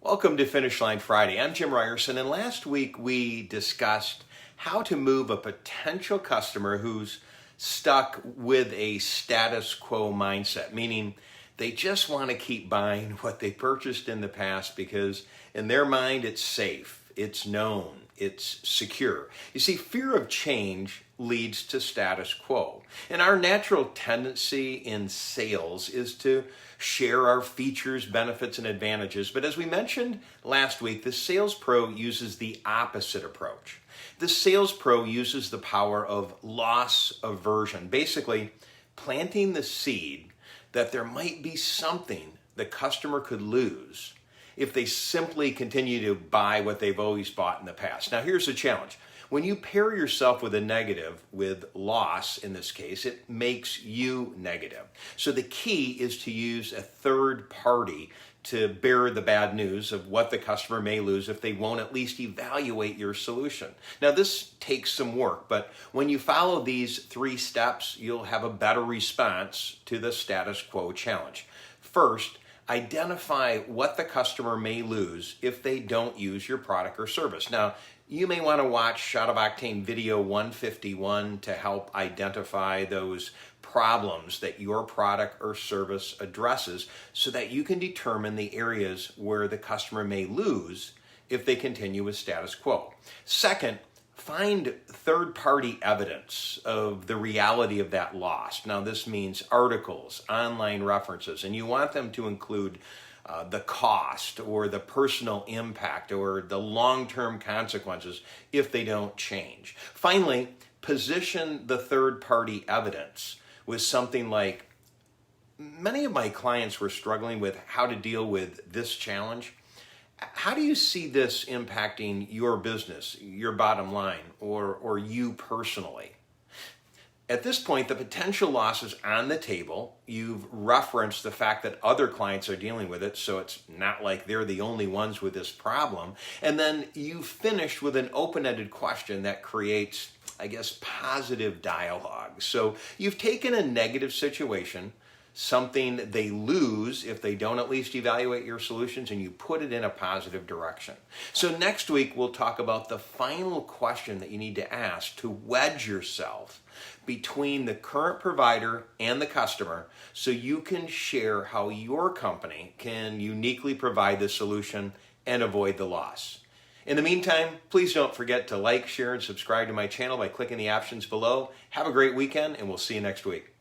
Welcome to Finish Line Friday. I'm Jim Ryerson, and last week we discussed how to move a potential customer who's stuck with a status quo mindset, meaning they just want to keep buying what they purchased in the past because in their mind it's safe, it's known, it's secure. You see, fear of change leads to status quo. And our natural tendency in sales is to share our features, benefits, and advantages. But as we mentioned last week, the SalesPRO uses the opposite approach. The SalesPRO uses the power of loss aversion, basically planting the seed that there might be something the customer could lose if they simply continue to buy what they've always bought in the past. Now, here's the challenge. When you pair yourself with a negative, with loss in this case, it makes you negative. So the key is to use a third party to bear the bad news of what the customer may lose if they won't at least evaluate your solution. Now, this takes some work, but when you follow these 3 steps, you'll have a better response to the status quo challenge. First, identify what the customer may lose if they don't use your product or service. Now, you may want to watch Shot of Octane video 151 to help identify those problems that your product or service addresses so that you can determine the areas where the customer may lose if they continue with status quo. Second, find third-party evidence of the reality of that loss. Now, this means articles, online references, and you want them to include the cost or the personal impact or the long-term consequences if they don't change. Finally, position the third-party evidence with something like, many of my clients were struggling with how to deal with this challenge. How do you see this impacting your business, your bottom line, or you personally? At this point, the potential loss is on the table. You've referenced the fact that other clients are dealing with it, so it's not like they're the only ones with this problem. And then you finished with an open-ended question that creates, I guess, positive dialogue. So you've taken a negative situation, something they lose if they don't at least evaluate your solutions, and you put it in a positive direction. So next week, we'll talk about the final question that you need to ask to wedge yourself between the current provider and the customer so you can share how your company can uniquely provide the solution and avoid the loss. In the meantime, please don't forget to like, share, and subscribe to my channel by clicking the options below. Have a great weekend, and we'll see you next week.